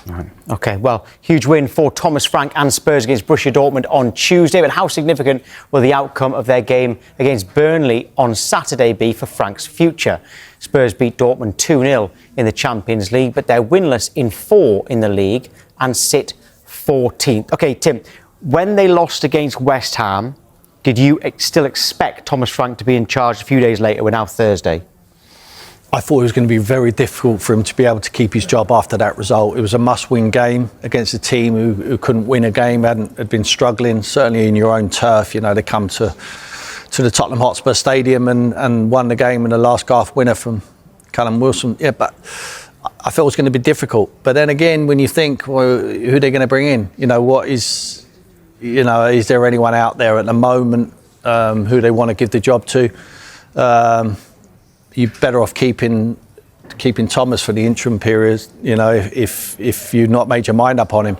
Right. OK, well, huge win for Thomas Frank and Spurs against Borussia Dortmund on Tuesday. But how significant will the outcome of their game against Burnley on Saturday be for Frank's future? Spurs beat Dortmund 2-0 in the Champions League, but they're winless in 4 in the league and sit 14th. OK, Tim, when they lost against West Ham, did you still expect Thomas Frank to be in charge a few days later? We're now Thursday. I thought it was going to be very difficult for him to be able to keep his job after that result. It was a must-win game against a team who couldn't win a game, had been struggling, certainly in your own turf. You know, they come to the Tottenham Hotspur Stadium and won the game in the last gasp winner from Callum Wilson. Yeah, but I felt it was going to be difficult. But then again, when you think, well, who are they going to bring in? You know, is there anyone out there at the moment who they want to give the job to? You're better off keeping Thomas for the interim period, you know, if you've not made your mind up on him.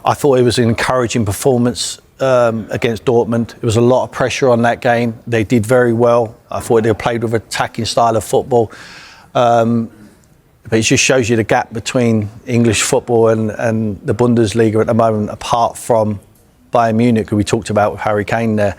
I thought it was an encouraging performance against Dortmund. There was a lot of pressure on that game. They did very well. I thought they played with an attacking style of football. But it just shows you the gap between English football and the Bundesliga at the moment, apart from Bayern Munich, who we talked about with Harry Kane there.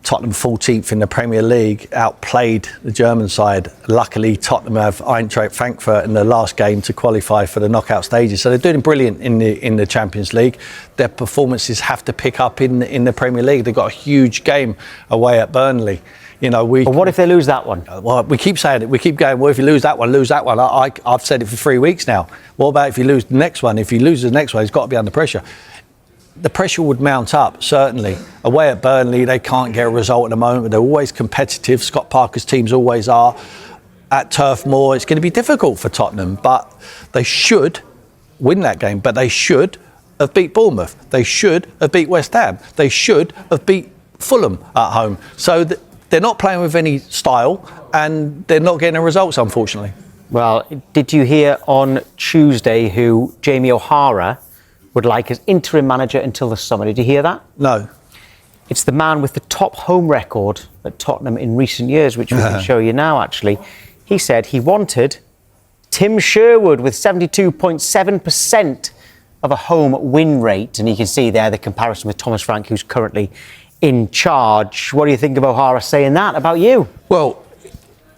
Tottenham 14th in the Premier League, outplayed the German side. Luckily, Tottenham have Eintracht Frankfurt in the last game to qualify for the knockout stages. So they're doing brilliant in the Champions League. Their performances have to pick up in the Premier League. They've got a huge game away at Burnley. You know, But what if they lose that one? Well, we keep saying it. We keep going, well, if you lose that one, lose that one. I've said it for 3 weeks now. What about if you lose the next one? If you lose the next one, he's got to be under pressure. The pressure would mount up, certainly. Away at Burnley, they can't get a result at the moment. They're always competitive. Scott Parker's teams always are. At Turf Moor, it's going to be difficult for Tottenham, but they should win that game. But they should have beat Bournemouth. They should have beat West Ham. They should have beat Fulham at home. So they're not playing with any style, and they're not getting the results, unfortunately. Well, did you hear on Tuesday who Jamie O'Hara would like as interim manager until the summer? Did you hear that? No. It's the man with the top home record at Tottenham in recent years, which we can show you now, actually. He said he wanted Tim Sherwood with 72.7% of a home win rate. And you can see there the comparison with Thomas Frank, who's currently in charge. What do you think of O'Hara saying that about you? Well,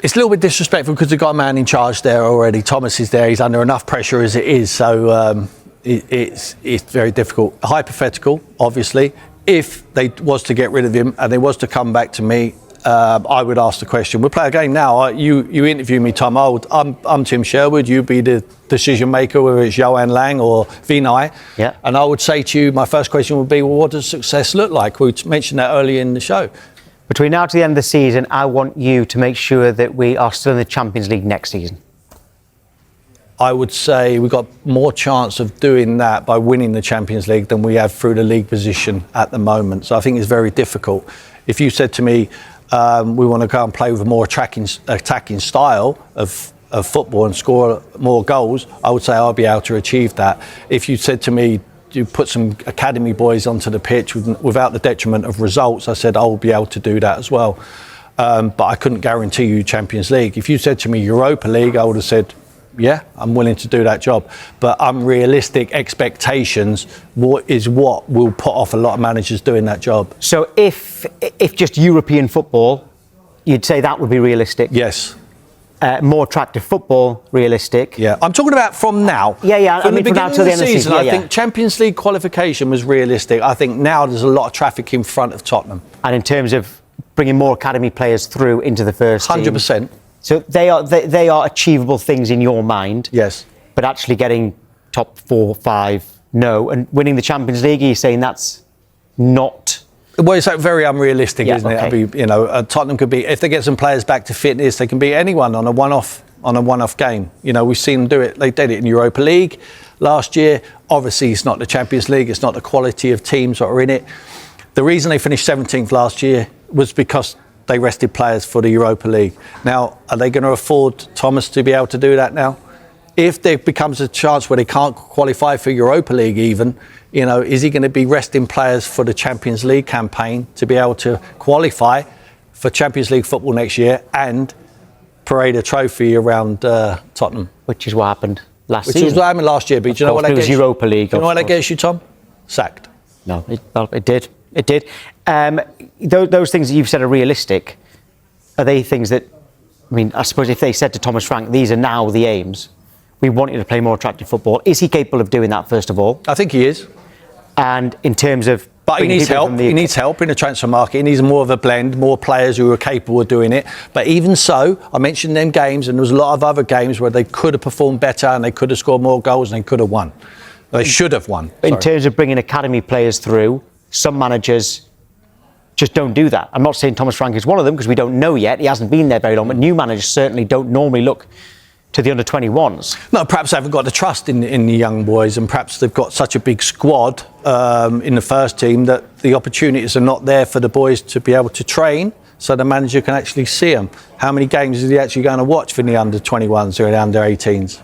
it's a little bit disrespectful because they've got a man in charge there already. Thomas is there. He's under enough pressure as it is. So it's very difficult. Hypothetical, obviously. If they was to get rid of him and they was to come back to me, I would ask the question. We'll play a game now. You interview me, Tom. I'm Tim Sherwood. You be the decision maker, whether it's Johan Lang or Vinay. Yeah. And I would say to you, my first question would be, well, what does success look like? We mentioned that earlier in the show. Between now to the end of the season, I want you to make sure that we are still in the Champions League next season. I would say we've got more chance of doing that by winning the Champions League than we have through the league position at the moment. So I think it's very difficult. If you said to me, we want to go and play with a more attacking style of football and score more goals, I would say I'll be able to achieve that. If you said to me, you put some academy boys onto the pitch without the detriment of results, I said I'll be able to do that as well. But I couldn't guarantee you Champions League. If you said to me Europa League, I would have said, yeah, I'm willing to do that job. But unrealistic expectations is what will put off a lot of managers doing that job. So if just European football, you'd say that would be realistic? Yes. More attractive football, realistic? Yeah. I'm talking about from now. Yeah. From the beginning now till the end of the season. I think Champions League qualification was realistic. I think now there's a lot of traffic in front of Tottenham. And in terms of bringing more academy players through into the first team? 100%. So they are achievable things in your mind. Yes. But actually getting top 4, 5, no. And winning the Champions League, you're saying that's not... Well, it's very unrealistic, isn't it? Okay. Tottenham could be, if they get some players back to fitness, they can beat anyone on a one-off game. You know, we've seen them do it. They did it in Europa League last year. Obviously, it's not the Champions League. It's not the quality of teams that are in it. The reason they finished 17th last year was because they rested players for the Europa League. Now, are they going to afford Thomas to be able to do that now? If there becomes a chance where they can't qualify for Europa League even, is he going to be resting players for the Champions League campaign to be able to qualify for Champions League football next year and parade a trophy around Tottenham? Which is what happened last which season. was what happened last year. But do you know what that gets you? Europa League. Do you know what that gets you, Tom? Sacked. No, it did. It did. Those things that you've said are realistic. Are they things that, I mean, I suppose if they said to Thomas Frank, these are now the aims, we want you to play more attractive football. Is he capable of doing that, first of all? I think he is. And in terms of... But he needs help. He needs help in the transfer market. He needs more of a blend, more players who are capable of doing it. But even so, I mentioned them games, and there was a lot of other games where they could have performed better and they could have scored more goals and they could have won. They should have won. In terms of bringing academy players through, some managers just don't do that. I'm not saying Thomas Frank is one of them because we don't know yet. He hasn't been there very long. But new managers certainly don't normally look to the under-21s. No, perhaps they haven't got the trust in the young boys, and perhaps they've got such a big squad in the first team that the opportunities are not there for the boys to be able to train, so the manager can actually see them. How many games is he actually going to watch for the under-21s or the under-18s?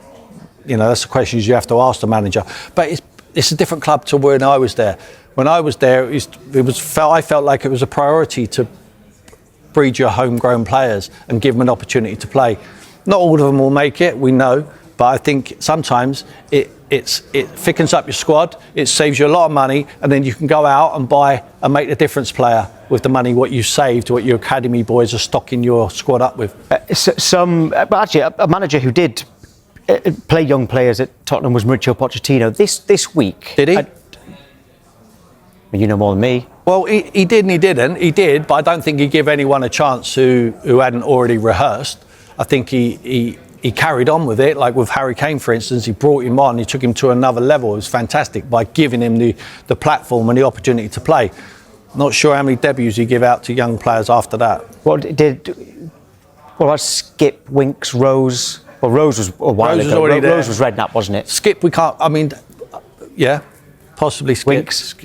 You know, that's the questions you have to ask the manager. But it's a different club to when I was there. When I was there, I felt like it was a priority to breed your homegrown players and give them an opportunity to play. Not all of them will make it, we know, but I think sometimes it thickens up your squad, it saves you a lot of money, and then you can go out and buy and make the difference player with the money what you saved, what your academy boys are stocking your squad up with. But actually, a manager who did play young players at Tottenham was Mauricio Pochettino. This week... Did he? You know more than me. Well, he did and he didn't. He did, but I don't think he gave anyone a chance who hadn't already rehearsed. I think he carried on with it, like with Harry Kane, for instance. He brought him on, he took him to another level. It was fantastic by giving him the platform and the opportunity to play. Not sure how many debuts he gave out to young players after that. What about Skip, Winks, Rose? Well, Rose was a while ago. Rose was Redknapp, wasn't it? Skip, we can't. I mean, yeah, possibly Skip. Winks.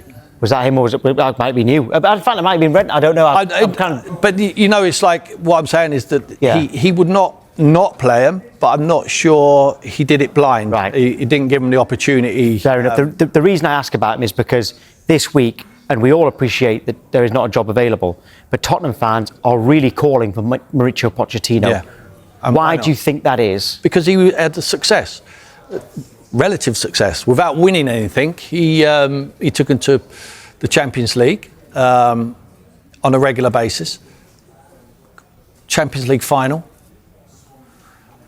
Was that him or was it? That might be new. In fact, it might have been Redknapp. I don't know. But you know, it's like what I'm saying is that he would not play him, but I'm not sure he did it blind. Right. He didn't give him the opportunity. Fair enough. The reason I ask about him is because this week, and we all appreciate that there is not a job available, but Tottenham fans are really calling for Mauricio Pochettino. Yeah. Why do you think that is? Because he had the success, relative success, without winning anything. He took him to the Champions League on a regular basis. Champions League final.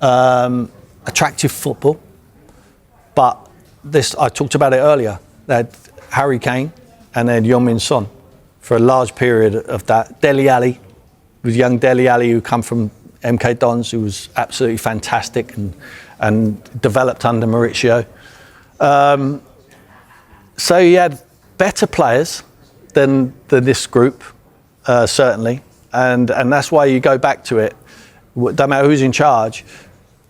Attractive football. But this, I talked about it earlier. They had Harry Kane and then Heung-min Son for a large period of that. Dele Alli, with young Dele Alli who come from MK Dons, who was absolutely fantastic and developed under Mauricio. So he had better players than this group, certainly, and that's why you go back to it. Don't matter who's in charge,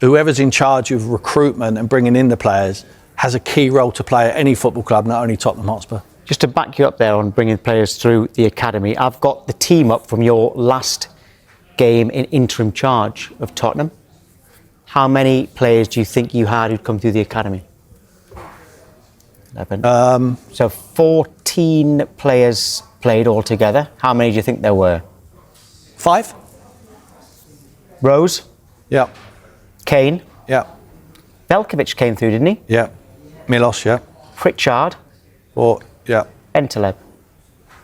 whoever's in charge of recruitment and bringing in the players has a key role to play at any football club, not only Tottenham Hotspur. Just to back you up there on bringing players through the academy, I've got the team up from your last game in interim charge of Tottenham. How many players do you think you had who'd come through the academy? 11. So 14 players played altogether. How many do you think there were? 5. Rose? Yeah. Kane? Yeah. Velkovic came through, didn't he? Yeah. Milos, yeah. Pritchard? 4, yeah. Enteleb?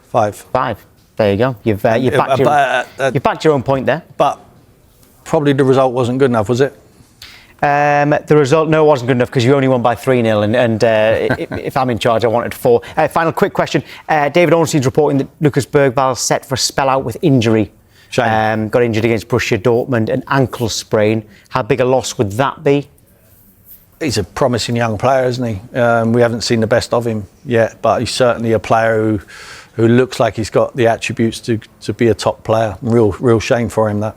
5. 5. There you go. You've backed your own point there. But probably the result wasn't good enough, was it? The result, no, wasn't good enough because you only won by 3-0 and if I'm in charge, I wanted 4. Final quick question. David Ornstein's reporting that Lucas Bergvall's set for a spell out with injury. Shame. Got injured against Borussia Dortmund, an ankle sprain. How big a loss would that be? He's a promising young player, isn't he? We haven't seen the best of him yet, but he's certainly a player who looks like he's got the attributes to be a top player. Real shame for him, that.